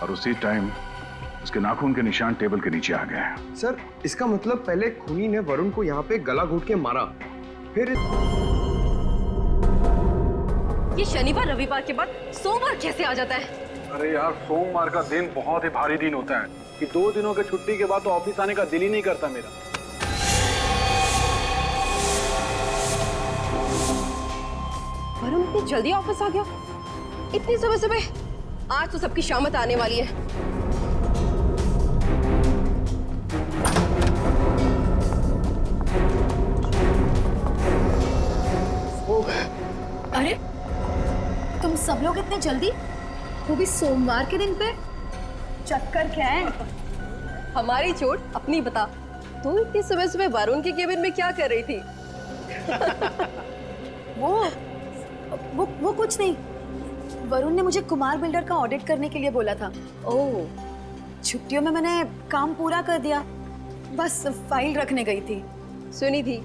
और उसी टाइम उसके नाखून के निशान टेबल के नीचे आ गए। सर, इसका मतलब पहले खूनी ने वरुण को यहाँ पे गला घोट के मारा, फिर ये शनिवार रविवार के बाद सोमवार कैसे आ जाता है? अरे यार, सोमवार का दिन बहुत ही भारी दिन होता है कि 2 दिनों के छुट्टी के बाद तो ऑफिस आने का दिल ही नहीं करता मेरा। वरुण इतनी जल्दी ऑफिस आ गया? इतनी सुबह सुबह? आज तो सबकी शामत आने वाली है। अरे तुम सब लोग इतने जल्दी, वो भी सोमवार के दिन पे? चक्कर क्या है? हमारी चोट अपनी बता। तू इतनी सुबह सुबह वरुण के केबिन में क्या कर रही थी? वो कुछ नहीं। वरुण ने मुझे कुमार बिल्डर का ऑडिट करने के लिए बोला था। ओह, छुट्टियों में मैंने काम पूरा कर दिया, बस फाइल रखने गई थी। सुनी थी,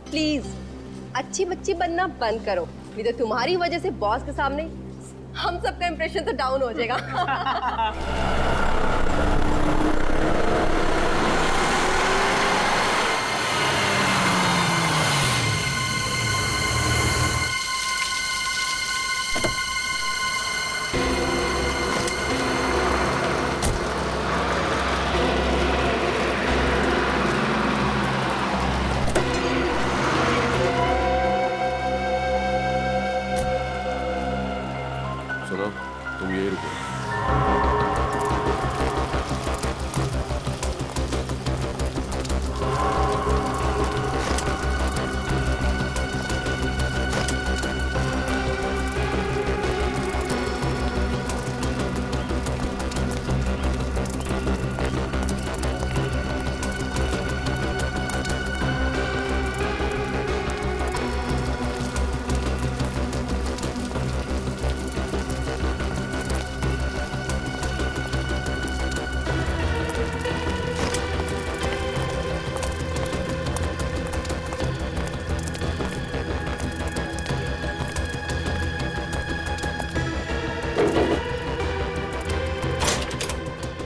प्लीज अच्छी बच्ची बनना बंद करो, नहीं तो तुम्हारी वजह से बॉस के सामने हम सबका इंप्रेशन तो डाउन हो जाएगा। सुनो, तुम यही रुको।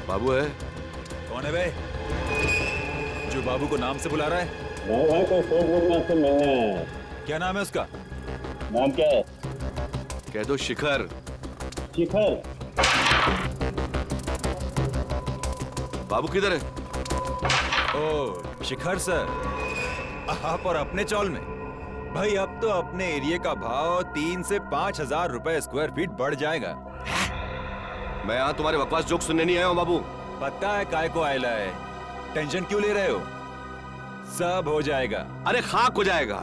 बाबू है? कौन है बे जो बाबू को नाम से बुला रहा है? भाई कोई फेसबुक में आपसे मिलने आया है। क्या नाम है उसका? नाम क्या है? कह दो शिखर। शिखर। बाबू किधर है? ओ शिखर सर, आप और अपने चौल में। भाई अब तो अपने एरिया का भाव 3 से 5,000 रुपए स्क्वायर फीट बढ़ जाएगा। मैं यहाँ तुम्हारे बकवास जोक सुनने नहीं आया हूँ बाबू। पता है काय को आयला है, टेंशन क्यों ले रहे हो? सब हो जाएगा। अरे खाक हो जाएगा।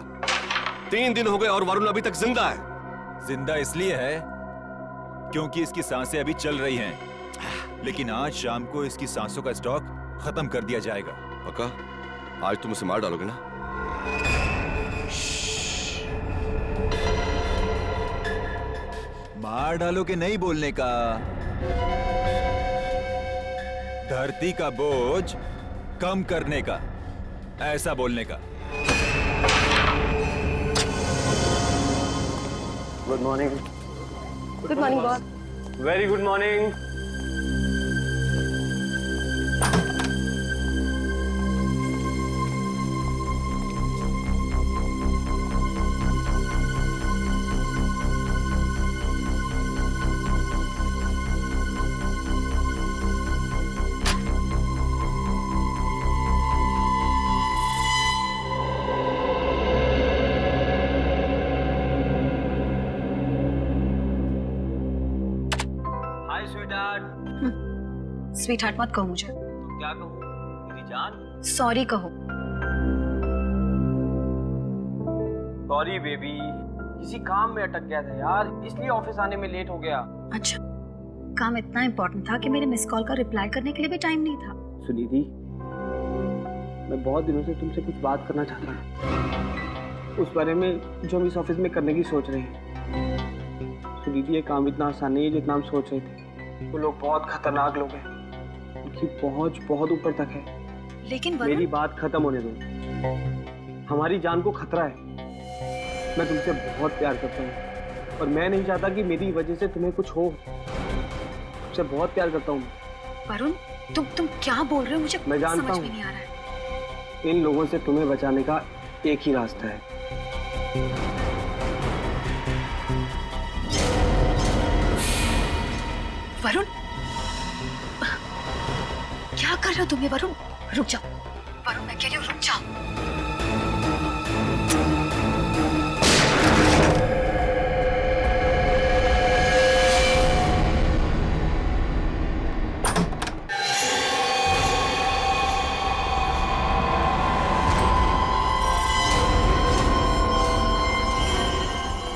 3 दिन हो गए और वरुण अभी तक जिंदा है। जिंदा इसलिए है क्योंकि इसकी सांसें अभी चल रही हैं, लेकिन आज शाम को इसकी सांसों का स्टॉक खत्म कर दिया जाएगा। पक्का? आज तुम उसे मार डालोगे ना? मार डालोगे नहीं बोलने का, धरती का बोझ कम करने का, ऐसा बोलने का। Good morning. Good morning boss. Very good morning. Sweet heart मत कहो मुझे। तो क्या कहूँ मेरी जान? सॉरी कहो। सॉरी बेबी, किसी काम में अटक गया था यार, इसलिए ऑफिस आने में लेट हो गया। अच्छा, काम इतना इम्पोर्टेंट था कि मेरे मिस कॉल का रिप्लाई करने के लिए भी टाइम नहीं था। सुनिधि, मैं बहुत दिनों से तुमसे कुछ बात करना चाहता हूँ, उस बारे में जो हम इस ऑफिस में करने की सोच रहे हैं। सुनिधि, ये काम इतना आसान नहीं है जितना हम सोच रहे थे। वो लोग बहुत खतरनाक लोग हैं, उनकी पहुंच बहुत ऊपर तक है। लेकिन मेरी बात खत्म होने दो। हमारी जान को खतरा है। मैं तुमसे बहुत प्यार करता हूँ और मैं नहीं चाहता कि मेरी वजह से तुम्हें कुछ हो। आपसे बहुत प्यार करता हूँ। वरुण, तुम क्या बोल रहे हो? मुझे मैं जानता समझ हूँ। में नहीं आ रहा है। इन लोगों से तुम्हें बचाने का एक ही रास्ता है। वरुण, क्या कर रहे हो तुम ये? वरुण रुक जाओ, वरुण मैं कह रही हूँ रुक जाओ।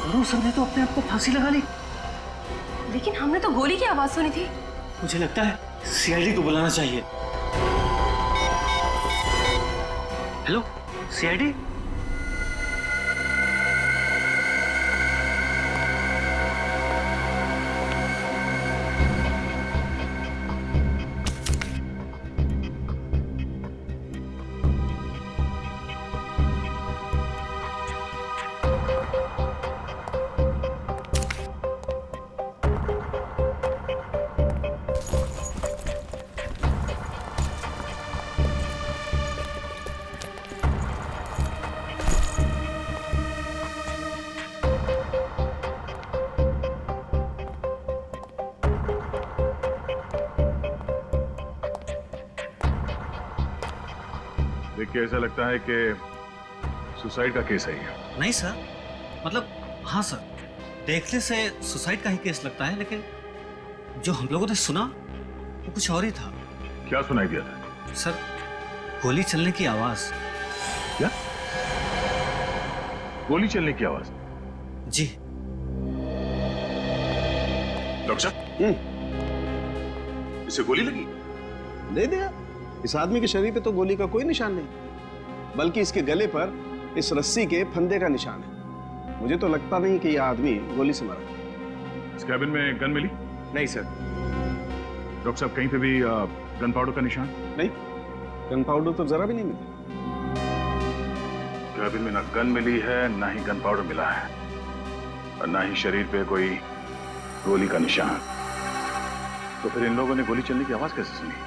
वरुण सर ने तो अपने आप को फांसी लगा ली। लेकिन हमने तो गोली की आवाज सुनी थी। मुझे लगता है सीआईडी को बुलाना चाहिए। Hello CID. देख के ऐसा लगता है कि सुसाइड का केस है ये। नहीं सर, मतलब हाँ सर, देखने से सुसाइड का ही केस लगता है, लेकिन जो हम लोगों ने सुना वो कुछ और ही था। क्या सुनाई दिया था? सर, गोली चलने की आवाज। क्या? गोली चलने की आवाज? जी। डॉक्टर साहब, इसे गोली लगी? दे दिया। इस आदमी के शरीर पे तो गोली का कोई निशान नहीं, बल्कि इसके गले पर इस रस्सी के फंदे का निशान है। मुझे तो लगता नहीं कि यह आदमी गोली से मरा। इस कैबिन में गन मिली? नहीं सर। डॉक्टर साहब, कहीं पे भी गन पाउडर का निशान? नहीं, गन पाउडर तो जरा भी नहीं मिला। कैबिन में ना गन मिली है, ना ही गन पाउडर मिला है, और ना ही शरीर पे कोई गोली का निशान। तो फिर इन लोगों ने गोली चलने की आवाज कैसे सुनी?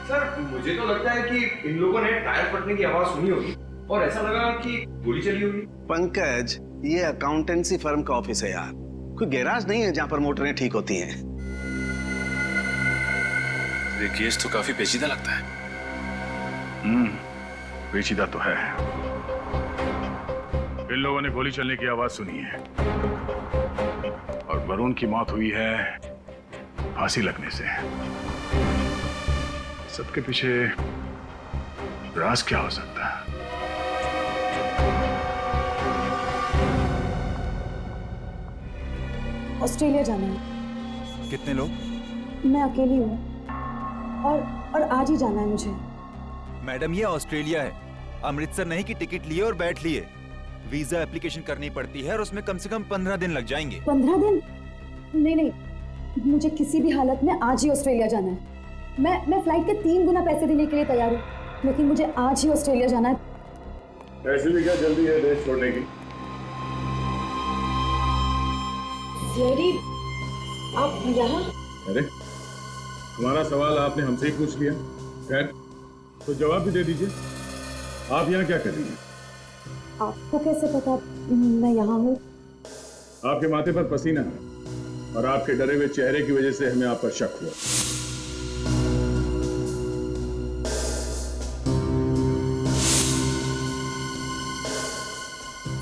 सर मुझे तो लगता है कि इन लोगों ने टायर फटने की आवाज सुनी होगी और ऐसा लगा कि गोली चली होगी। पंकज, ये अकाउंटेंसी फर्म का ऑफिस है यार, कोई गैराज नहीं है जहां पर मोटरें ठीक होती हैं। ये केस तो काफी पेचीदा लगता है। पेचीदा तो है। इन लोगों ने गोली चलने की आवाज सुनी है और वरुण की मौत हुई है फांसी लगने से। सबके पीछे राज क्या हो सकता है? ऑस्ट्रेलिया जाना है। कितने लोग? मैं अकेली हूँ और आज ही जाना है मुझे। मैडम, ये ऑस्ट्रेलिया है, अमृतसर नहीं कि टिकट लिए और बैठ लिए। वीजा एप्लीकेशन करनी पड़ती है और उसमें कम से कम 15 दिन लग जाएंगे। 15 दिन? नहीं, मुझे किसी भी हालत में आज ही ऑस्ट्रेलिया जाना है। मैं फ्लाइट के 3 गुना पैसे देने के लिए तैयार हूँ, लेकिन मुझे आज ही ऑस्ट्रेलिया जाना है। ऐसे भी क्या जल्दी है देश छोड़ने की? आप यहाँ? अरे, तुम्हारा सवाल आपने हमसे ही पूछ लिया। खैर, तो जवाब भी दे दीजिए। आप यहाँ क्या कर रही हैं? आपको कैसे पता मैं यहाँ हूँ? आपके माथे पर पसीना है और आपके डरे हुए चेहरे की वजह से हमें आप पर शक हुआ।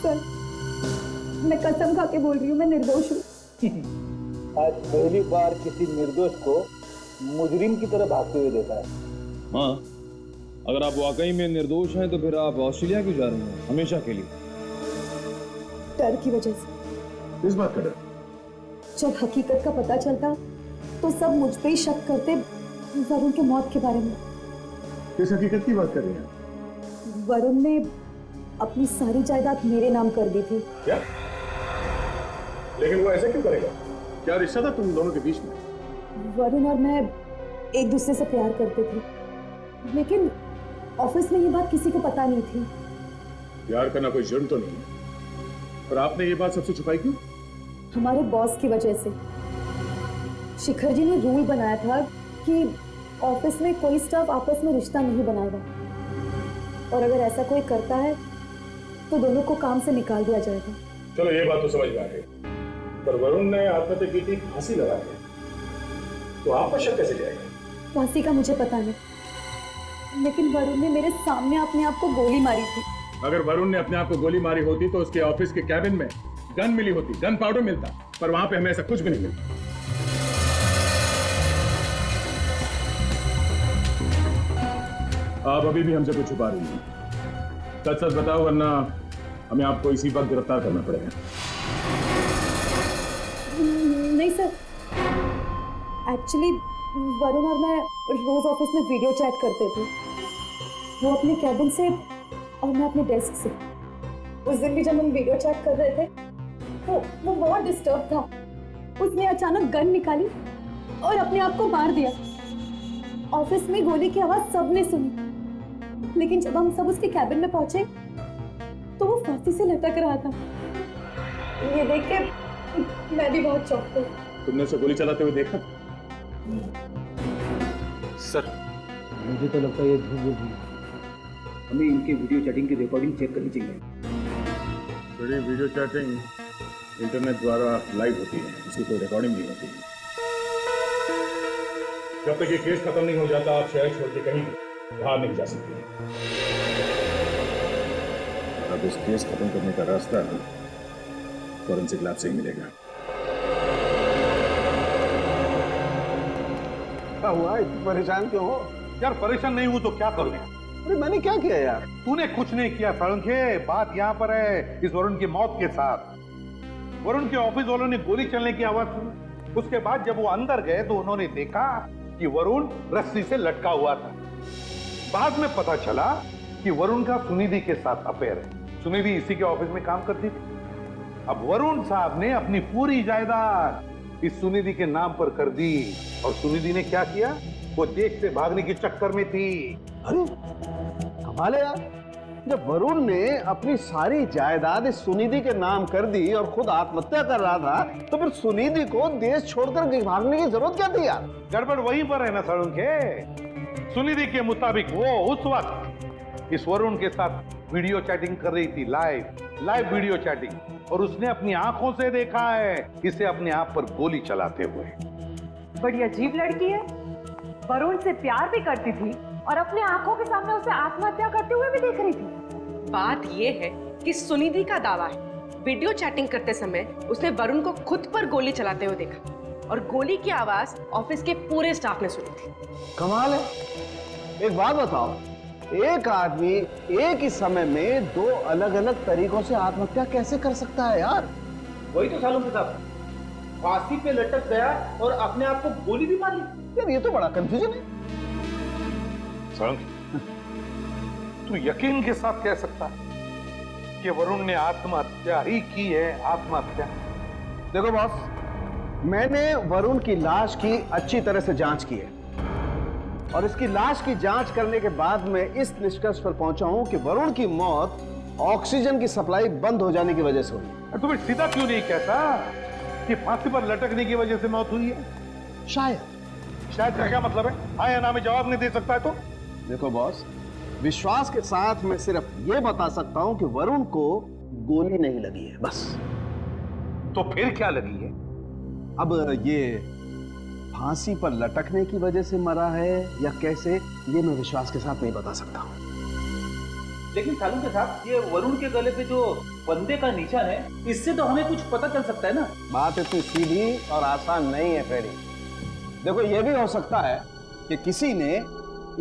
सर, मैं कसम खा के बोल रही हूँ, मैं निर्दोष हूँ। आज पहली बार किसी निर्दोष को मुजरिम की तरह भागते हुए देखा है। हाँ, अगर आप वाकई में निर्दोष हैं तो फिर आप ऑस्ट्रेलिया क्यों जा रहे हैं हमेशा के लिए? डर की वजह से। इस बात का डर? जब हकीकत का पता चलता तो सब मुझ पे ही शक करते, वरुण की मौत के बारे में। किस हकीकत की बात कर रही हैं? वरुण ने अपनी सारी जायदाद मेरे नाम कर दी थी। क्या? लेकिन वो ऐसा क्यों करेगा? क्या रिश्ता था तुम दोनों के बीच में? वरुण और मैं एक दूसरे से प्यार करते थे, लेकिन ऑफिस में ये बात किसी को पता नहीं थी। प्यार करना कोई जुर्म तो नहीं है, पर आपने ये बात सबसे छुपाई क्यों? हमारे बॉस की वजह से। शिखर जी ने रूल बनाया था कि ऑफिस में कोई स्टाफ आपस में रिश्ता नहीं बनाएगा, और अगर ऐसा कोई करता है तो दोनों को काम से निकाल दिया जाएगा। चलो ये बात तो समझ में आ गई, पर वरुण ने आत्महत्या की थी, फांसी लगा दी, तो आप पर शक कैसे जाएगा? फांसी का मुझे पता नहीं, लेकिन वरुण ने मेरे सामने अपने आप को गोली मारी थी। अगर वरुण ने अपने आप को गोली मारी होती तो उसके ऑफिस के कैबिन में गन मिली होती, गन पाउडर मिलता, पर वहां पे हमें ऐसा कुछ भी नहीं मिलता। आप अभी भी हमसे कुछ छुपा रही हैं। सच सच बताओ, वरना हमें आपको इसी वक्त गिरफ्तार करना पड़ेगा। नहीं सर, एक्चुअली वरुण और मैं रोज ऑफिस में वीडियो चैट करते थे, वो अपने कैबिन से और मैं अपने डेस्क से। उस दिन भी जब हम वीडियो चैट कर रहे थे वो बहुत डिस्टर्ब था, उसने अचानक गन निकाली और अपने आप को मार दिया। ऑफिस में गोली की आवाज सबने सुनी, लेकिन जब हम सब उसके कैबिन में पहुंचे तो वो फांसी से लटक रहा था। ये देख के मैं भी बहुत चौंक गई। तुमने उसे गोली चलाते हुए देखा? सर, मुझे तो लगता है ये झूठ बोल रही है। हमें इनके वीडियो चैटिंग की रिकॉर्डिंग चेक करनी चाहिए। बड़ी वीडियो चैटिंग इंटरनेट द्वारा लाइव होती है, उसकी कोई रिकॉर्डिंग नहीं होती। जब तक ये केस खत्म नहीं हो जाता, आप शहर छोड़ के कहीं बाहर नहीं जा सकते। अब इस केस खत्म करने का रास्ता फॉरेंसिक लैब से ही मिलेगा। क्या हुआ, इतनी परेशान क्यों हो? यार परेशान नहीं हूं तो क्या करूं? अरे मैंने क्या किया यार? तूने कुछ नहीं किया सालुंखे, बात यहाँ पर है इस वरुण की मौत के साथ। वरुण के ऑफिस वालों ने गोली चलने की आवाज सुनी, उसके बाद जब वो अंदर गए तो उन्होंने देखा कि वरुण रस्सी से लटका हुआ था। बाद में पता चला कि वरुण का सुनिधि के साथ अफेयर है। सुनिधि इसी के ऑफिस में काम करती थी। अब वरुण साहब ने अपनी पूरी जायदाद इस सुनिधि के नाम पर कर दी, और सुनिधि ने क्या किया? वो देश से भागने के चक्कर में थी। अरे कमाल है यार, जब वरुण ने अपनी सारी जायदाद इस सुनिधि के नाम कर दी और खुद आत्महत्या कर रहा था, तो फिर सुनिधि को देश छोड़कर भागने की जरूरत क्या थी यार? गड़बड़ वहीं पर है ना सालुंखे। सुनिधि के मुताबिक वो उस वक्त इस वरुण के साथ वीडियो चैटिंग कर रही थी, लाइव वीडियो चैटिंग, और उसने अपनी आंखों से देखा है इसे अपने आप पर गोली चलाते हुए। बड़ी अजीब लड़की है, वरुण से प्यार भी करती थी और अपने आंखों के सामने उसे आत्महत्या करते हुए भी देख रही थी। बात ये है कि सुनिधि का दावा है वीडियो चैटिंग करते समय उसने वरुण को खुद पर गोली चलाते हुए देखा, और गोली की आवाज ऑफिस के पूरे स्टाफ ने सुनी थी। कमाल है। एक बात बताओ, एक आदमी एक ही समय में दो अलग अलग तरीकों से आत्महत्या कैसे कर सकता है यार? वही तो सालुंखे साहब, फांसी पे लटक गया और अपने आप को गोली भी मार ली। यार ये तो बड़ा कंफ्यूजन है। सालुंखे, तू यकीन के साथ कह सकता है कि वरुण ने आत्महत्या ही की है? आत्महत्या? देखो बॉस, मैंने वरुण की लाश की अच्छी तरह से जांच की है, और इसकी लाश की जांच करने के बाद मैं इस निष्कर्ष पर पहुंचा हूं कि वरुण की मौत ऑक्सीजन की सप्लाई बंद हो जाने की वजह से हुई। तुम्हें सीधा क्यों नहीं कहता कि फांसी पर लटकने की वजह से मौत हुई है? शायद का क्या मतलब है? हाँ या ना में जवाब नहीं दे सकता है तो? देखो बॉस, विश्वास के साथ मैं सिर्फ ये बता सकता हूं कि वरुण को गोली नहीं लगी है, बस। तो फिर क्या लगी है? अब ये फांसी पर लटकने की वजह से मरा है या कैसे, ये मैं विश्वास के साथ नहीं बता सकता हूं। लेकिन सालुंखे साहब, ये वरुण के गले पे जो फंदे का निशान है, इससे तो हमें कुछ पता चल सकता है ना? बात इतनी सीधी और आसान नहीं है फ्रेडी। देखो, ये भी हो सकता है कि किसी ने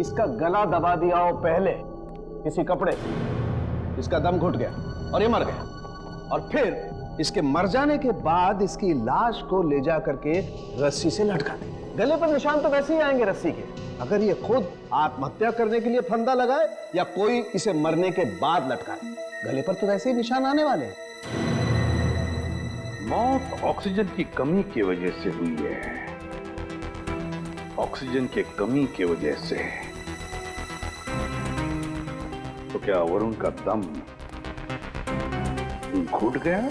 इसका गला दबा दिया हो पहले किसी कपड़े, इसका दम घुट गया और ये मर गया, और फिर इसके मर जाने के बाद इसकी लाश को ले जा करके रस्सी से लटका दे। गले पर निशान तो वैसे ही आएंगे रस्सी के, अगर ये खुद आत्महत्या करने के लिए फंदा लगाए या कोई इसे मरने के बाद लटकाए, गले पर तो वैसे ही निशान आने वाले हैं। मौत ऑक्सीजन की कमी की वजह से हुई है, ऑक्सीजन की कमी की वजह से। तो क्या वरुण का दम घुट गया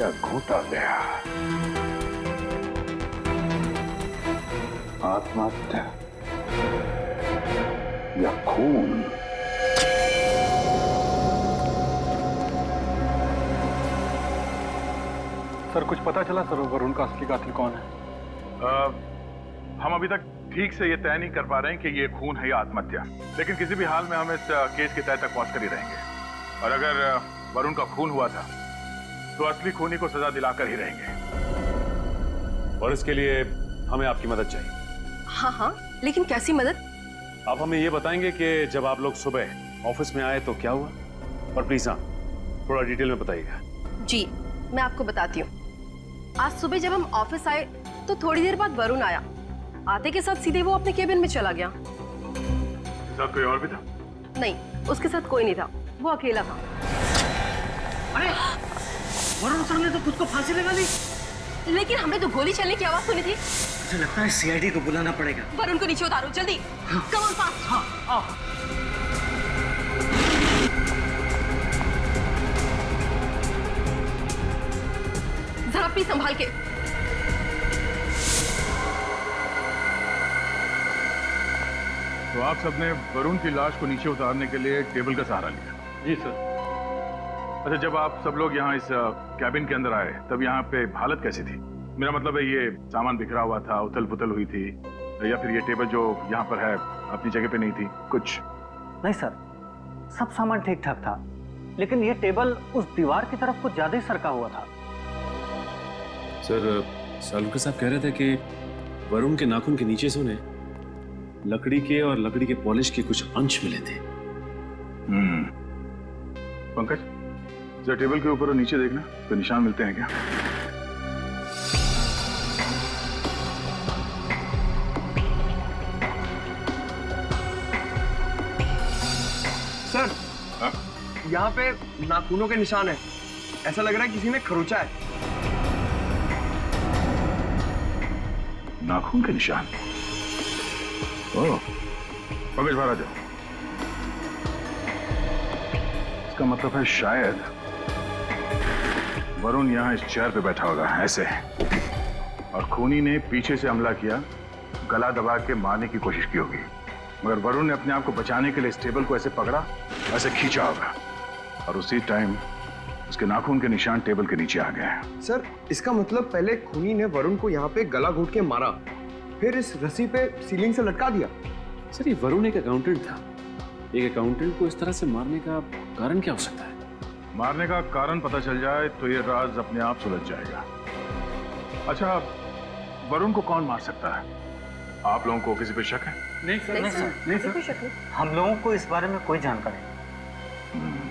या घूटा गया। आत्महत्या या खून? सर कुछ पता चला सर वरुण का असली कातिल कौन है? हम अभी तक ठीक से ये तय नहीं कर पा रहे हैं कि ये खून है या आत्महत्या, लेकिन किसी भी हाल में हम इस केस के तय तक पहुंच कर ही रहेंगे। और अगर वरुण का खून हुआ था तो असली खूनी को सजा दिलाकर ही रहेंगे। और इसके लिए हमें आपकी मदद चाहिए। हाँ हाँ, लेकिन कैसी मदद? आप हमें ये बताएंगे कि जब आप लोग सुबह ऑफिस में आए तो क्या हुआ, और प्लीज हाँ थोड़ा डिटेल में बताइएगा। जी मैं आपको बताती हूँ। आज सुबह जब हम ऑफिस आए तो थोड़ी देर बाद वरुण आया। आते के साथ सीधे वो अपने केबिन में चला गया। साथ कोई और भी था? नहीं, उसके साथ कोई नहीं था, वो अकेला था। अरे वरुण सर ने तो खुद को फांसी लगा ली। लेकिन हमने तो गोली चलने की आवाज सुनी थी। मुझे लगता है सीआईडी को बुलाना पड़ेगा। वरुण को नीचे उतारो जल्दी। Come on fast. हाँ आओ। जरा प्लीज संभाल के। तो आप सबने वरुण की लाश को नीचे उतारने के लिए टेबल का सहारा लिया? जी सर। अच्छा, जब आप सब लोग यहाँ इस कैबिन के अंदर आए तब यहाँ पे हालत कैसी थी? मेरा मतलब है ये सामान बिखरा हुआ था, उथल पुथल हुई थी, या फिर ये टेबल जो यहाँ पर है अपनी जगह पे नहीं थी? कुछ नहीं सर, सब सामान ठीक ठाक था, लेकिन ये टेबल उस दीवार की तरफ कुछ ज्यादा ही सरका हुआ था। सर सालुंके साहब कह रहे थे कि वरुण के नाखून के नीचे से उन्हें लकड़ी के और लकड़ी के पॉलिश के कुछ अंश मिले थे। पंकज, जरा टेबल के ऊपर और नीचे देखना, तो निशान मिलते हैं क्या? सर यहाँ पे नाखूनों के निशान है। ऐसा लग रहा है किसी ने खरोचा है। नाखून के निशान? ओह, पंकज बाहर आ जाओ। इसका मतलब है शायद वरुण यहाँ इस चेयर पे बैठा होगा ऐसे, और खूनी ने पीछे से हमला किया, गला दबा के मारने की कोशिश की होगी, मगर वरुण ने अपने आप को बचाने के लिए इस टेबल को ऐसे पकड़ा, ऐसे खींचा होगा, और उसी टाइम उसके नाखून के निशान टेबल के नीचे आ गए। सर इसका मतलब पहले खूनी ने वरुण को यहाँ पे गला घोट के मारा, फिर इस रस्सी पे सीलिंग से लटका दिया। सर ये वरुण एक अकाउंटेंट था, एक अकाउंटेंट को इस तरह से मारने का कारण क्या हो सकता है? मारने का कारण पता चल जाए तो ये राज अपने आप सुलझ जाएगा। अच्छा, वरुण को कौन मार सकता है? आप लोगों को किसी पे शक है? नहीं सर, नहीं सर, हम लोगों को इस बारे में कोई जानकारी नहीं।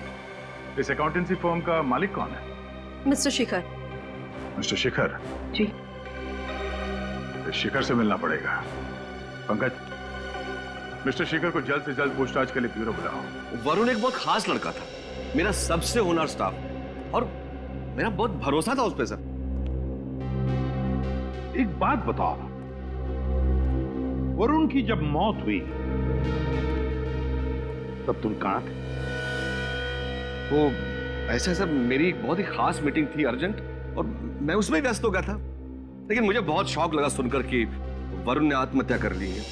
इस अकाउंटेंसी फर्म का मालिक कौन है? मिस्टर शिखर। मिस्टर शिखर? जी। शिखर से मिलना पड़ेगा। पंकज, मिस्टर शिखर को जल्द से जल्द पूछताछ के लिए ब्यूरो बुलाओ। वरुण एक बहुत खास लड़का था, मेरा सबसे होनहार स्टाफ, और मेरा बहुत भरोसा था उस पे सर। एक बात बताओ, वरुण की जब मौत हुई तब तुम कहां थे? वो ऐसा सर, मेरी एक बहुत ही खास मीटिंग थी अर्जेंट, और मैं उसमें व्यस्त हो गया था, लेकिन मुझे बहुत शौक लगा सुनकर कि वरुण ने आत्महत्या कर ली है।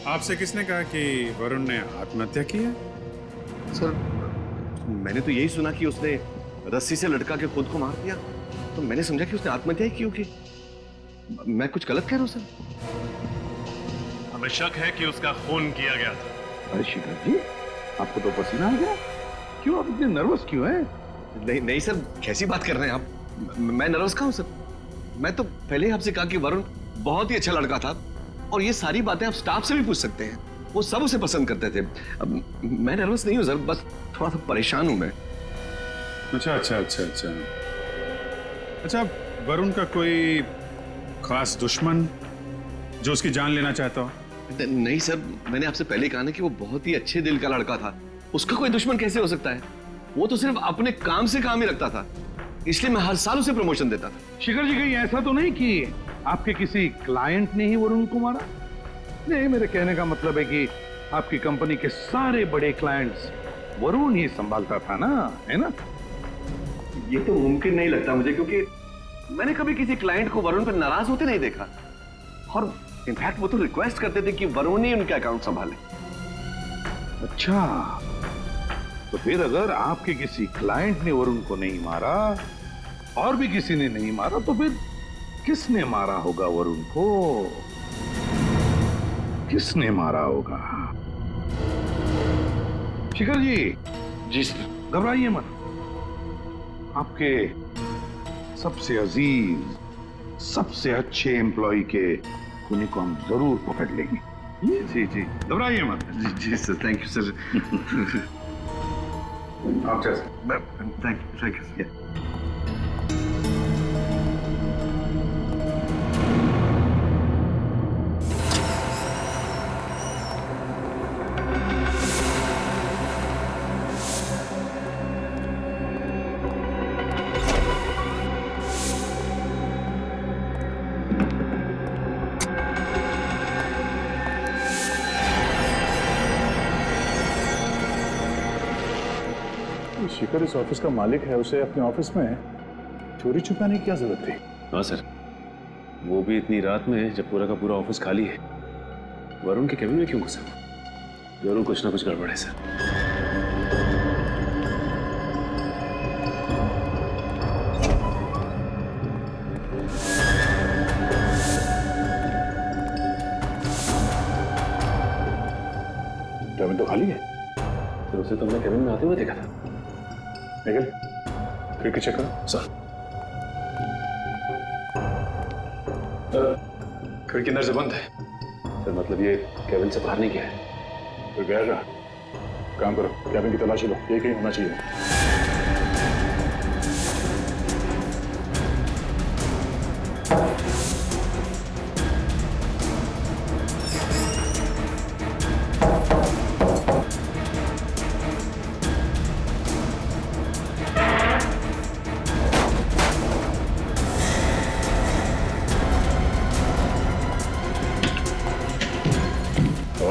आपसे किसने कहा कि वरुण ने आत्महत्या की है? सर मैंने तो यही सुना कि उसने रस्सी से लटका के खुद को मार दिया, तो मैंने समझा कि उसने आत्महत्या ही की होगी। मैं कुछ गलत कह रहा हूं सर? हमें शक है कि उसका खून किया गया था। अरे शिखर जी, आपको तो पसीना आ गया, क्यों आप इतने नर्वस क्यों हैं? नहीं नहीं सर, कैसी बात कर रहे हैं आप? मैं नर्वस कहाँ हूं सर? मैं तो पहले ही आपसे कहा कि वरुण बहुत ही अच्छा लड़का था, और ये सारी बातें आप स्टाफ से भी पूछ सकते हैं, वो सब उसे पसंद करते थे। अब मैं नर्वस नहीं हूं सर, बस थोड़ा सा परेशान हूं मैं। अच्छा अच्छा अच्छा अच्छा अच्छा, वरुण का कोई खास दुश्मन जो उसकी जान लेना चाहता हो? नहीं सर, मैंने आपसे पहले कहा ना कि वो बहुत ही अच्छे दिल का लड़का था, उसका कोई दुश्मन कैसे हो सकता है? वो तो सिर्फ अपने काम से काम ही रखता था, इसलिए मैं हर साल उसे प्रमोशन देता था। शिखर जी, कहीं ऐसा तो नहीं कि आपके किसी क्लाइंट ने ही वरुण को मारा? नहीं, मेरे कहने का मतलब है कि आपकी कंपनी के सारे बड़े क्लाइंट्स वरुण ही संभालता था ना, है ना? ये तो मुमकिन नहीं लगता मुझे, क्योंकि मैंने कभी किसी क्लाइंट को वरुण पर नाराज होते नहीं देखा। और इनफैक्ट वो तो रिक्वेस्ट करते थे कि वरुण ही उनका अकाउंट संभाले। अच्छा, तो फिर अगर आपके किसी क्लाइंट ने वरुण को नहीं मारा और भी किसी ने नहीं मारा, तो फिर किसने मारा होगा वरुण को? किसने मारा होगा? शिखर जी सर, घबराइए मत। आपके सबसे अजीज, सबसे अच्छे एम्प्लॉय के खूनी को हम जरूर पकड़ लेंगे। जी जी, घबराइए मत। जी सर, थैंक यू सर। आप थैंक यू। शिखर इस ऑफिस का मालिक है, उसे अपने ऑफिस में चोरी छुपाने की क्या जरूरत थी? हाँ सर, वो भी इतनी रात में जब पूरा का पूरा ऑफिस खाली है। वरुण के केबिन में क्यों घुसा? जरूर कुछ ना कुछ गड़बड़ है सर। केबिन तो खाली है। तो उसे तुमने केबिन में आते हुए देखा था? निकल, खिड़की चेक करो। सर, खिड़की अंदर से बंद है। सर मतलब ये केबिन से बाहर नहीं गया है। तो गया क्या? काम करो, केबिन की तलाशी लो, ये कहीं होना चाहिए।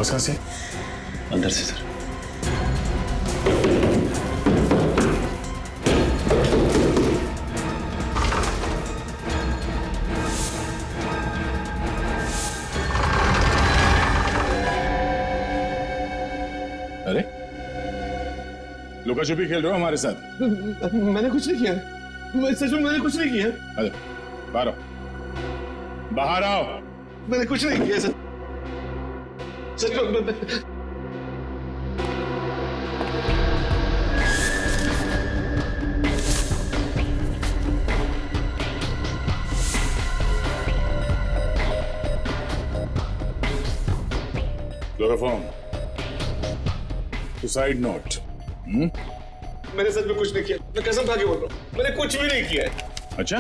कहां से? अंदर से सर। अरे, लुका छुपी खेल रहे हो हमारे साथ? मैंने कुछ नहीं किया। मैं सच में मैंने कुछ नहीं किया। अरे, बाहर आओ, बाहर आओ। मैंने कुछ नहीं किया सर। सच में क्लोरोफॉर्म, सुसाइड नोट। मैंने सच में कुछ नहीं किया। मैं कसम खा के बोल रहा हूँ, मैंने कुछ भी नहीं किया है। अच्छा,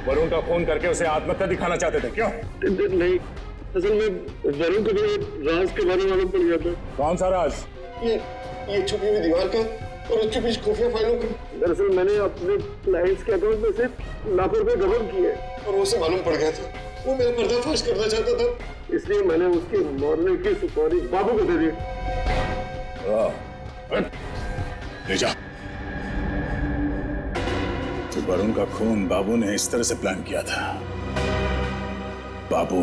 वरुण का फोन करके उसे आत्महत्या दिखाना चाहते थे क्यों? नहीं, असल में वरुण को भी राज के बारे में मालूम पड़ गया था। कौन सा राज? ये छुपी हुई दीवार का और उसके पीछे खुफिया फाइलों का। दरअसल मैंने अपने क्लाइंट्स के अकाउंट में से लाखों रुपए गबन किए और उसे मालूम पड़ गया था। वो मेरा पर्दाफाश करना चाहता था, इसलिए मैंने उसके मरने की सुपारी बाबू को दे दी। ले जा। तो वरुण का खून बाबू ने इस तरह से प्लान किया था। बाबू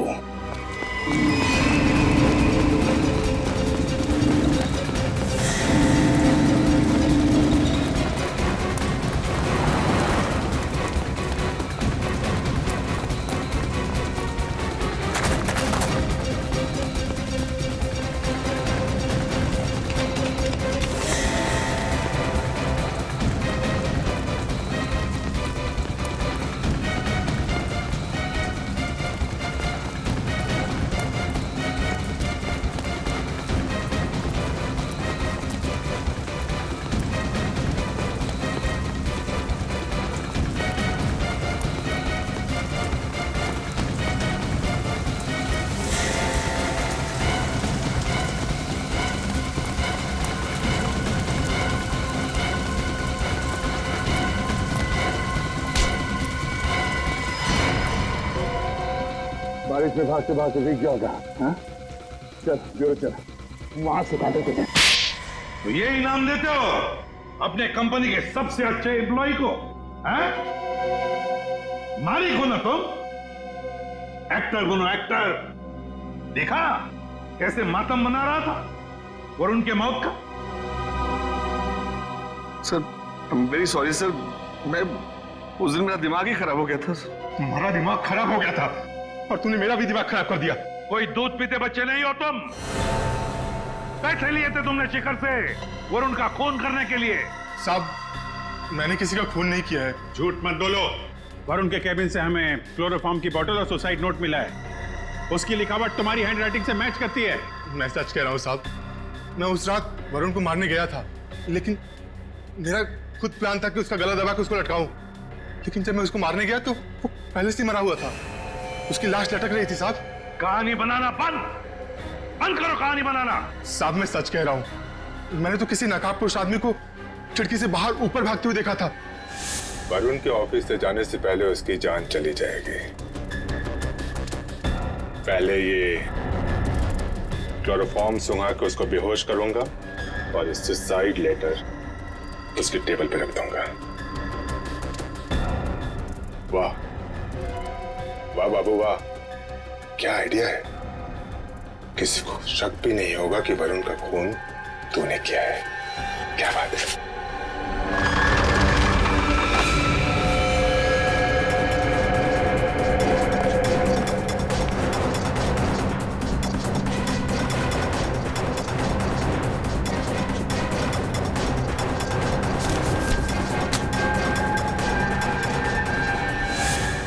बारिश में भागते भागते भीग जाओगा। हाँ? चल जोर चल, वहां से काटे तुझे। तो ये इनाम देते हो? अपने कंपनी के सबसे अच्छे एम्प्लॉय को, हैं? मालिक हो ना तुम, एक्टर बनो एक्टर। देखा कैसे मातम मना रहा था वरुण के मौत का। Sir, I am very sorry sir, मैं उस दिन मेरा दिमाग ही खराब हो गया था। तुम्हारा दिमाग खराब हो गया था और तूने मेरा भी दिमाग खराब कर दिया। कोई दूध पीते बच्चे नहीं हो तुम। पैसे लिए थे तुमने शिखर से वरुण का खून करने के लिए। साहब, मैंने किसी का खून नहीं किया है। झूठ मत बोलो। वरुण के कैबिन से हमें क्लोरोफॉर्म की बोतल और सुसाइड नोट मिला है। उसकी लिखावट तुम्हारी हैंडराइटिंग से मैच करती है। मैं सच कह रहा हूँ साहब, मैं उस रात वरुण को मारने गया था, लेकिन मेरा खुद प्लान था कि उसका गला दबा के उसको लटकाऊं। लेकिन जब मैं उसको मारने गया तो वो पहले से ही मरा हुआ था, उसकी लाश लटक रही थी। साहब, कहानी बनाना बंद करो, कहानी बनाना। साहब, मैं सच कह रहा हूँ, मैंने तो किसी नकाबपोश आदमी को खिड़की से बाहर ऊपर भागते हुए देखा था। वरुण के ऑफिस से जाने से पहले उसकी जान चली जाएगी। पहले ये क्लोरोफॉर्म सुंघा के उसको बेहोश करूंगा और इस सुसाइड लेटर उसकी टेबल पे रख दूंगा। वाह वाह बाबू वाह, क्या आइडिया है। किसी को शक भी नहीं होगा कि वरुण का खून तूने किया है। क्या बात है।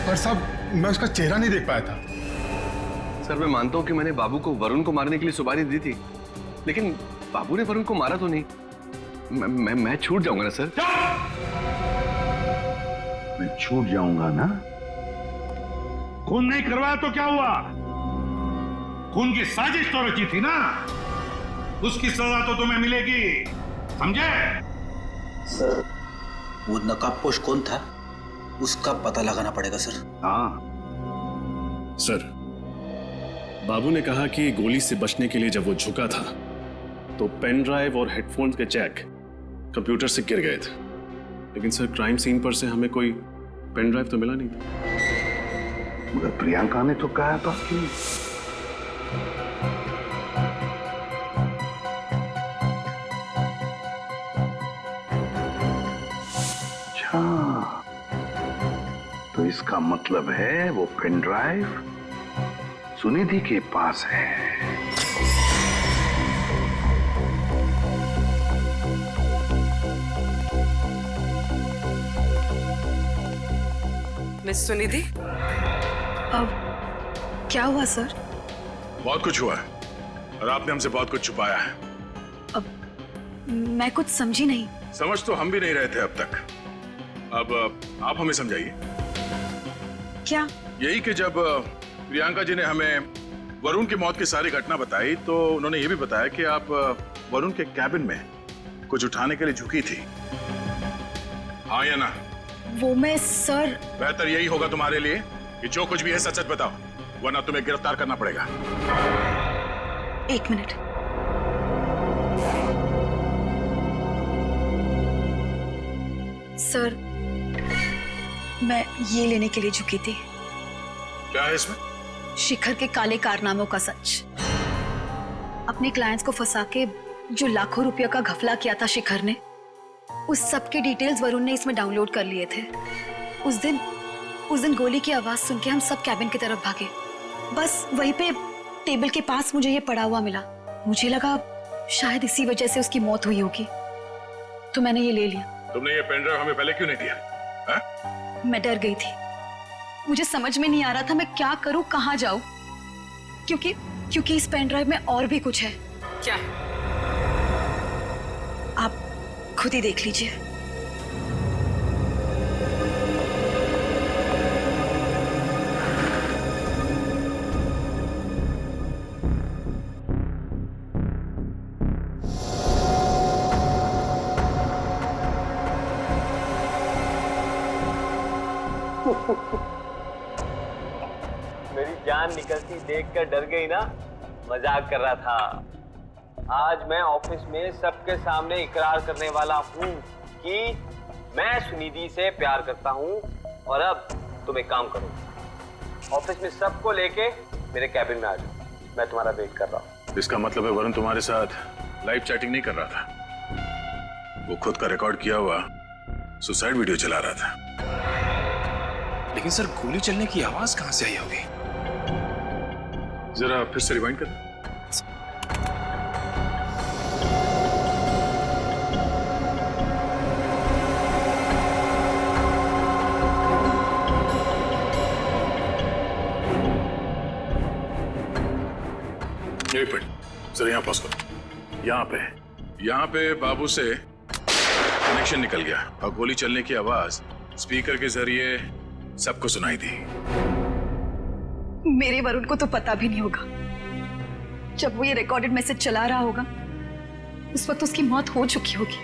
पर साहब, मैं उसका चेहरा नहीं देख पाया था। सर, मैं मानता हूं कि मैंने बाबू को वरुण को मारने के लिए सुपारी दी थी, लेकिन बाबू ने वरुण को मारा तो नहीं। मैं छूट जाऊंगा ना सर। मैं छूट जाऊंगा ना? खून नहीं करवाया तो क्या हुआ? खून की साजिश तो रची थी ना, उसकी सजा तो तुम्हें मिलेगी, समझे? सर, वो नकाबपोश कौन था उसका पता लगाना पड़ेगा सर। हाँ सर, बाबू ने कहा कि गोली से बचने के लिए जब वो झुका था तो पेन ड्राइव और हेडफोन्स के जैक कंप्यूटर से गिर गए थे, लेकिन सर क्राइम सीन पर से हमें कोई पेन ड्राइव तो मिला नहीं था। मगर प्रियंका ने तो कहा था कि अच्छा, तो इसका मतलब है वो पेन ड्राइव सुनिधि के पास है। मिस सुनिधि, अब क्या हुआ सर? बहुत कुछ हुआ है और आपने हमसे बहुत कुछ छुपाया है। अब मैं कुछ समझी नहीं। समझ तो हम भी नहीं रहे थे अब तक। अब आप हमें समझाइए। क्या? यही कि जब प्रियंका जी ने हमें वरुण की मौत की सारी घटना बताई तो उन्होंने ये भी बताया कि आप वरुण के कैबिन में कुछ उठाने के लिए झुकी थी, हाँ या ना? वो मैं सर, बेहतर यही होगा तुम्हारे लिए कि जो कुछ भी है सच सच बताओ, वरना तुम्हें गिरफ्तार करना पड़ेगा। एक मिनट। सर, मैं ये लेने के लिए झुकी थी। क्या है इसमें? शिखर के काले कारनामों का सच। अपने क्लाइंट्स को फंसा के जो लाखों रुपयों का घपला किया था शिखर ने, उस सब के डिटेल्स वरुण ने इसमें डाउनलोड कर लिए थे। उस दिन गोली की आवाज सुन के हम सब कैबिन की तरफ भागे। बस वहीं पे टेबल के पास मुझे ये पड़ा हुआ मिला। मुझे लगा शायद इसी वजह से उसकी मौत हुई होगी, तो मैंने ये ले लिया। तुमने ये पेन ड्राइव हमें पहले क्यों नहीं दिया? मैं डर गई थी। मुझे समझ में नहीं आ रहा था मैं क्या करूं, कहां जाऊं, क्योंकि इस पेन ड्राइव में और भी कुछ है। क्या? आप खुद ही देख लीजिए। मेरी जान निकलती देखकर डर गई ना? मजाक कर रहा था। आज मैं ऑफिस में सबके सामने इकरार करने वाला हूँ कि मैं सुनिधि से प्यार करता हूँ और अब तुम एक काम करो, ऑफिस में सबको लेके मेरे कैबिन में आ जाओ, मैं तुम्हारा वेट कर रहा हूँ। इसका मतलब है वरुण तुम्हारे साथ लाइव चैटिंग नहीं कर रहा था, वो खुद का रिकॉर्ड किया हुआ सुसाइड वीडियो चला रहा था। लेकिन सर गोली चलने की आवाज कहां से आई होगी? जरा फिर से रिवाइंड कर। एक मिनट जरा यहाँ पॉज करो। यहाँ पे बाबू से कनेक्शन निकल गया और गोली चलने की आवाज स्पीकर के जरिए सबको सुनाई दी। मेरे वरुण को तो पता भी नहीं होगा। जब वो ये रिकॉर्डेड मैसेज चला रहा होगा उस वक्त उसकी मौत हो चुकी होगी।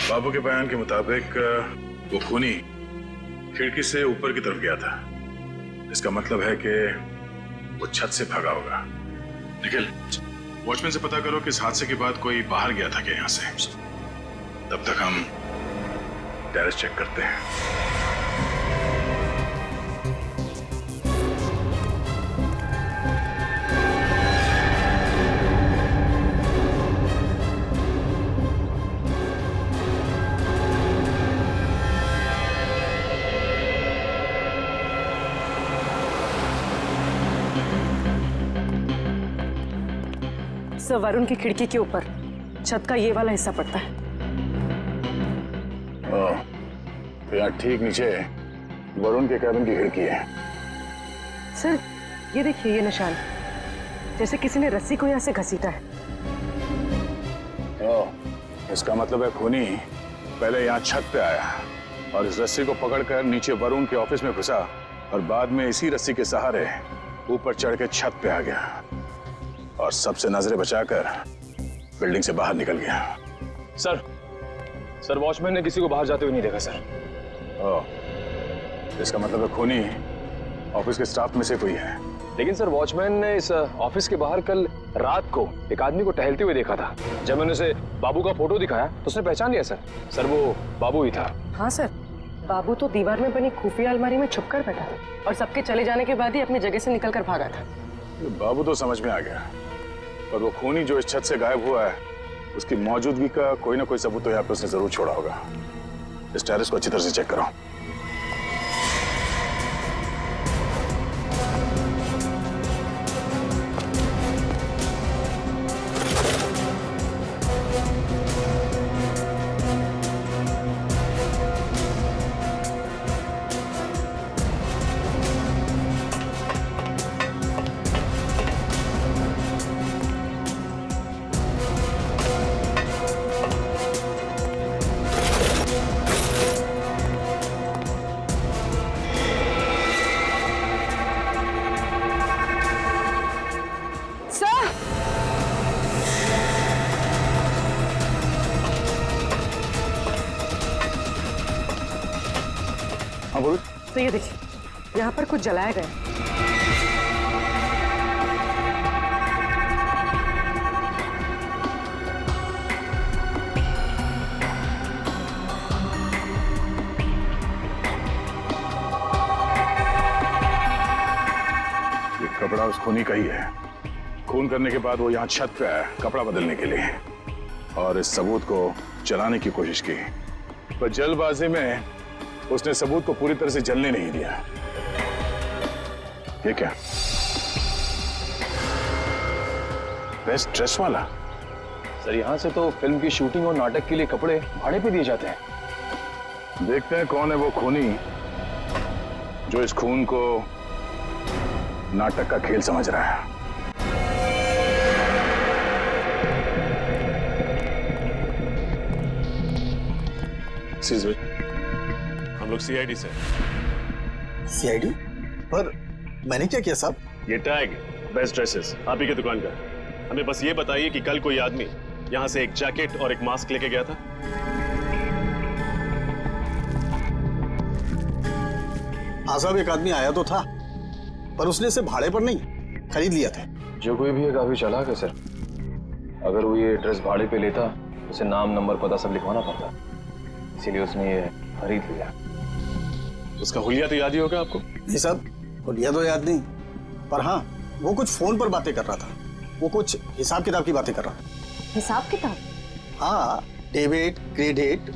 बाबू के बयान के मुताबिक वो खूनी खिड़की से ऊपर की तरफ गया था। इसका मतलब है कि वो छत से भागा होगा। निखिल, वॉचमैन से पता करो कि इस हादसे के बाद कोई बाहर गया था क्या यहाँ से। तब तक हम टेरेस चेक करते हैं। सर, वरुण की खिड़की के ऊपर छत का ये वाला हिस्सा पड़ता है। तो यहाँ ठीक नीचे वरुण के कैबिन की खिड़की है। सर, ये देखिए, ये निशान जैसे किसी ने रस्सी को यहाँ से घसीटा है। इसका मतलब है खूनी पहले यहाँ छत पे आया और इस रस्सी को पकड़कर नीचे वरुण के ऑफिस में घुसा और बाद में इसी रस्सी के सहारे ऊपर चढ़ के छत पे आ गया और सबसे नजरें बचाकर बिल्डिंग से बाहर निकल गया। सर वॉचमैन ने किसी को बाहर जाते हुए नहीं देखा सर। इसका मतलब है खूनी ऑफिस के स्टाफ में से कोई है। लेकिन सर, वॉचमैन ने इस ऑफिस के बाहर कल रात को एक आदमी को टहलते हुए देखा था। जब मैंने उसे बाबू का फोटो दिखाया तो उसने पहचान लिया सर वो बाबू ही था। हाँ सर, बाबू तो दीवार में बनी खुफिया अलमारी में छुपकर बैठा था और सबके चले जाने के बाद ही अपनी जगह से निकलकर भागा था। बाबू तो समझ में आ गया, पर वो खूनी जो इस छत से गायब हुआ है उसकी मौजूदगी का कोई ना कोई सबूत तो यहाँ पे उसने जरूर छोड़ा होगा। इस टेरेस को अच्छी तरह से चेक करो। हाँ बोलो। तो ये देखिए, यहाँ पर कुछ जलाया गया। ये कपड़ा उस खूनी का ही है। खून करने के बाद वो यहाँ छत पे आया कपड़ा बदलने के लिए और इस सबूत को जलाने की कोशिश की, पर जल्दबाजी में उसने सबूत को पूरी तरह से जलने नहीं दिया। ये क्या? बेस्ट ड्रेस वाला? सर, यहाँ से तो फिल्म की शूटिंग और नाटक के लिए कपड़े भाड़े पे दिए जाते हैं। देखते हैं कौन है वो खूनी जो इस खून को नाटक का खेल समझ रहा है। हम लोग सीआईडी से। सीआईडी? पर मैंने क्या किया साहब? ये टैग बेस्ट ड्रेसेस आप ही की दुकान का। हमें बस ये बताइए कि कल कोई आदमी यहाँ से एक जैकेट और एक मास्क लेके गया था? हाँ साहब, एक आदमी आया तो था, पर उसने इसे भाड़े पर नहीं खरीद लिया था। जो कोई भी है काफी चालाक है सर। अगर वो ये ड्रेस भाड़े पे लेता उसे नाम, नंबर, पता सब लिखवाना पड़ता है, इसीलिए उसने ये खरीद लिया। उसका हुलिया तो याद ही होगा आपको? नहीं सर, हुलिया तो याद नहीं, पर हाँ वो कुछ फोन पर बातें कर रहा था। वो कुछ हिसाब किताब की बातें कर रहा था। हिसाब किताब? हाँ, डेबिट, क्रेडिट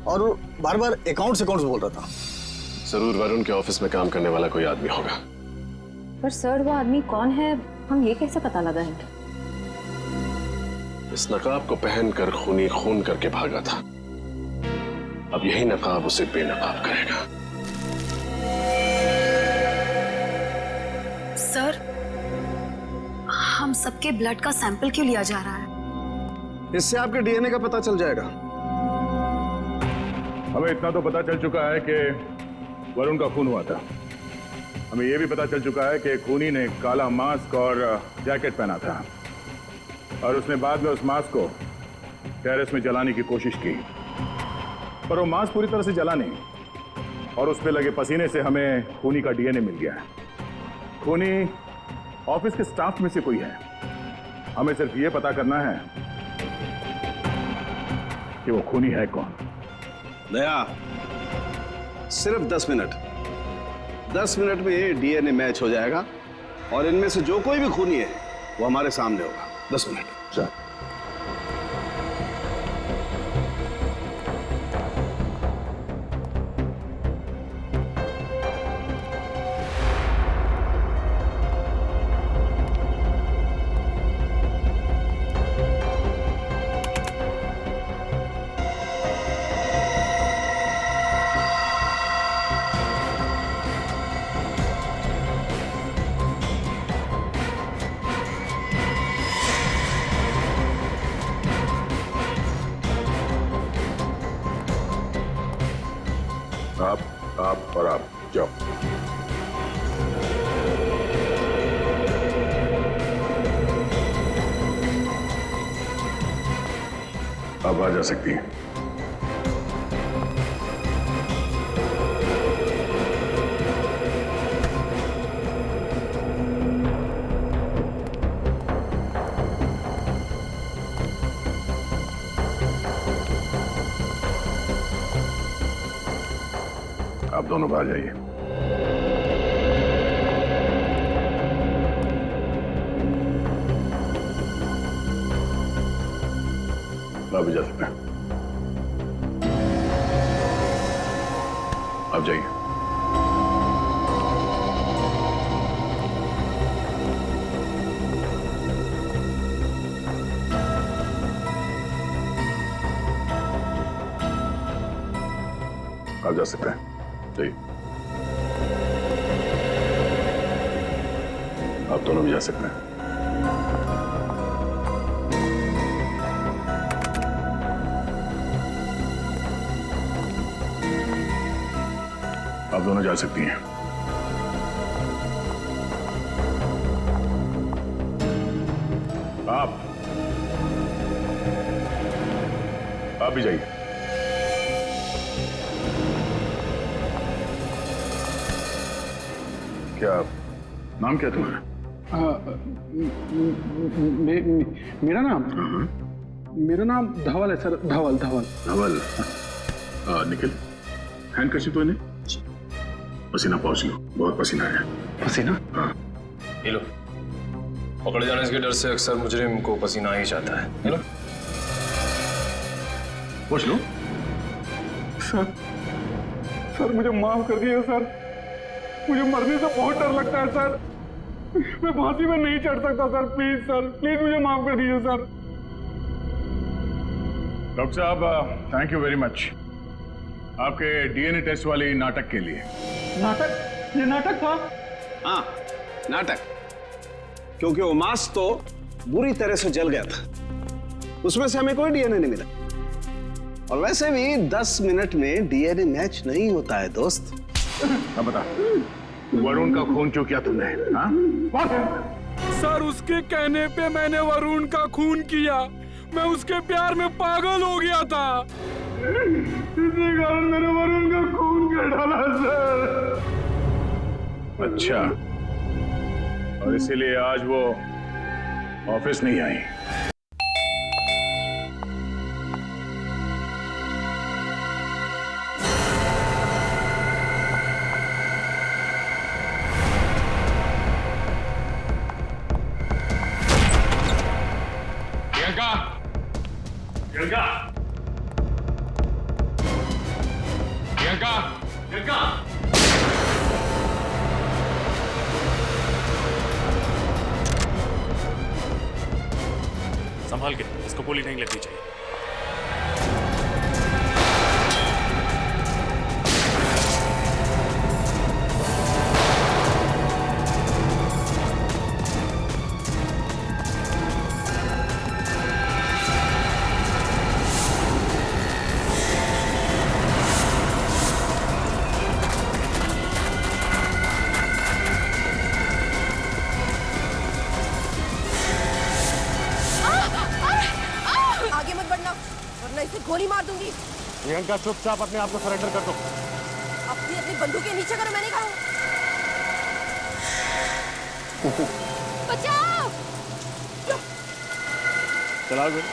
और बार बार अकाउंट्स बोल रहा था। जरूर वरुण के ऑफिस में काम करने वाला कोई आदमी होगा। पर सर वो आदमी कौन है, हम ये कैसे पता लगाएंगे? इस नकाब को पहनकर खूनी खून करके भागा था, अब यही नकाब उसे बेनकाब करेगा। सर, हम सबके ब्लड का सैंपल क्यों लिया जा रहा है? इससे आपके डीएनए का पता चल जाएगा। हमें इतना तो पता चल चुका है कि वरुण का खून हुआ था। हमें यह भी पता चल चुका है कि खूनी ने काला मास्क और जैकेट पहना था और उसने बाद में उस मास्क को टेरेस में जलाने की कोशिश की, पर वो मास्क पूरी तरह से जला नहीं और उस पे लगे पसीने से हमें खूनी का डीएनए मिल गया है। खूनी ऑफिस के स्टाफ में से कोई है। हमें सिर्फ ये पता करना है कि वो खूनी है कौन। दया, सिर्फ 10 मिनट। 10 मिनट में ये डीएनए मैच हो जाएगा और इनमें से जो कोई भी खूनी है वो हमारे सामने होगा। 10 मिनट। चल। आप और आप जाओ। आप आ जा सकती हैं। आप दोनों बाहर जाइए। आप भी जा सकते हैं। आप जाइए। आप जा सकते हैं। जाइए। आप दोनों भी जा सकते हैं। आप दोनों जा सकती हैं। आप भी जाइए। क्या नाम क्या तुम्हारा? मेरा नाम धवल है सर। धवल। धवल। निखिल, हैंडकर्शिफ तो इन्हें पसीना पहुंच लो, बहुत पसीना है। पसीना? हाँ। ये लो। पकड़े जाने के डर से अक्सर मुजरिम को पसीना ही जाता है। ये लो। पहुंच लो। सर मुझे माफ कर दीजिए सर, मुझे मरने से बहुत डर लगता है सर। मैं फांसी में नहीं चढ़ सकता सर। प्लीज मुझे माफ कर दीजिए सर। डॉक्टर साहब, थैंक यू वेरी मच आपके डीएनए टेस्ट वाली नाटक के लिए। नाटक? ये नाटक था? हाँ, नाटक। क्योंकि वो मास्क तो बुरी तरह से जल गया था, उसमें से हमें कोई डीएनए नहीं मिला। और वैसे भी 10 मिनट में डीएनए मैच नहीं होता है दोस्त। अब बता, वरुण का खून क्यों किया तुमने? हाँ? सर, उसके कहने पे मैंने वरुण का खून किया। मैं उसके प्यार में पागल हो गया था। इसी कारण मैंने वरुण का खून कर डाला सर। अच्छा, और इसीलिए आज वो ऑफिस नहीं आई। संभाल के, इसको गोली नहीं लगनी चाहिए। आगे मत बढ़ना वरना इसे गोली मार दूंगी। प्रियंका चुपचाप अपने आप को सरेंडर कर दो। अपनी अपनी बंदूकें नीचे करो, मैं नहीं करूँ। बचाओ! चलाओ गोली।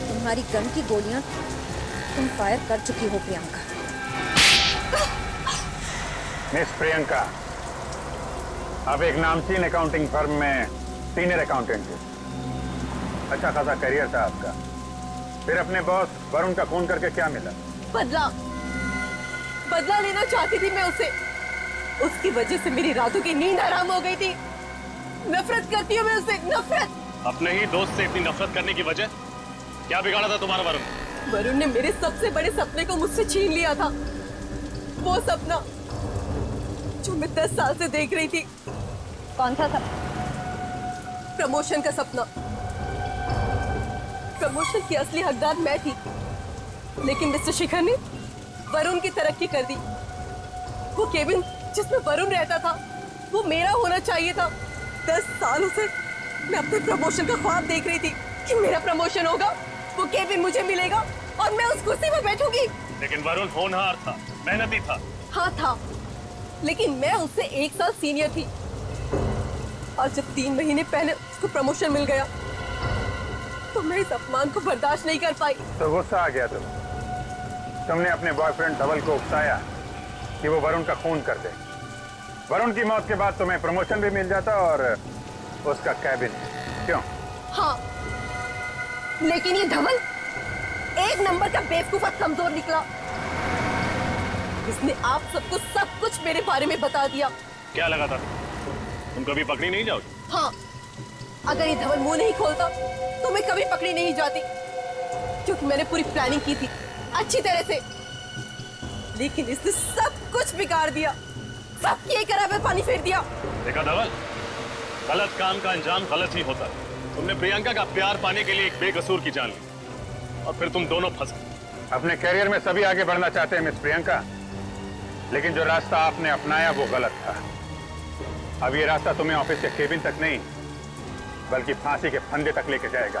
तुम्हारी गन की गोलियां तुम फायर कर चुकी हो प्रियंका। मिस प्रियंका, आप एक नामचीन अकाउंटिंग फर्म में सीनियर अकाउंटेंट थे। अच्छा खासा करियर था आपका। फिर अपने बॉस वरुण का खून करके क्या मिला? बदला बदला लेना चाहती थी मैं उससे। उसकी वजह से मेरी रातों की नींद हराम हो गई थी। नफरत करती हूँ मैं उससे, नफरत। अपने ही दोस्त से इतनी नफरत करने की वजह क्या बिगाड़ा था तुम्हारा वरुण? वरुण ने मेरे सबसे बड़े सपने को मुझसे छीन लिया था। वो सपना जो मैं 10 साल से देख रही थी। कौन सा सपना? प्रमोशन का सपना। प्रमोशन की असली हकदार मैं थी, लेकिन मिस्टर शिखर ने वरुण की तरक्की कर दी। वो केबिन जिसमें वरुण रहता था वो मेरा होना चाहिए था। 10 सालों से मैं अपने प्रमोशन का ख्वाब देख रही थी कि मेरा प्रमोशन होगा, वो केबिन मुझे मिलेगा और मैं उस कुर्सी पर बैठूंगी। लेकिन वरुण होनहार था, मेहनती था। हाँ था, लेकिन मैं उससे 1 साल सीनियर थी। और जब 3 महीने पहले उसको प्रमोशन मिल गया तो मैं इस अपमान को बर्दाश्त नहीं कर पाई। तो गुस्सा आ गया तुमने अपने बॉयफ्रेंड धवल को उकसाया कि वो वरुण का खून कर दे। वरुण की मौत के बाद तुम्हें प्रमोशन भी मिल जाता और उसका कैबिन। क्यों? हाँ, लेकिन ये धवल 1 नंबर का बेवकूफ और कमजोर निकला। इसने आप सबको सब कुछ मेरे बारे में बता दिया। क्या लगा था तुम कभी पकड़ी नहीं जाओगी? हाँ, अगर ये धवल मुंह नहीं खोलता तो मैं कभी पकड़ी नहीं जाती, क्योंकि मैंने पूरी प्लानिंग की थी अच्छी तरह से। लेकिन इसने सब कुछ बिगाड़ दिया, सब किए करा में पानी फेर दिया। देखा धवल, गलत काम का अंजाम गलत ही होता है। तुमने प्रियंका का प्यार पाने के लिए एक बेकसूर की जान ली और फिर तुम दोनों फंसे। अपने करियर में सभी आगे बढ़ना चाहते हैं मिस प्रियंका, लेकिन जो रास्ता आपने अपनाया वो गलत था। अब ये रास्ता तुम्हें ऑफिस के केबिन तक नहीं बल्कि फांसी के फंदे तक लेके जाएगा।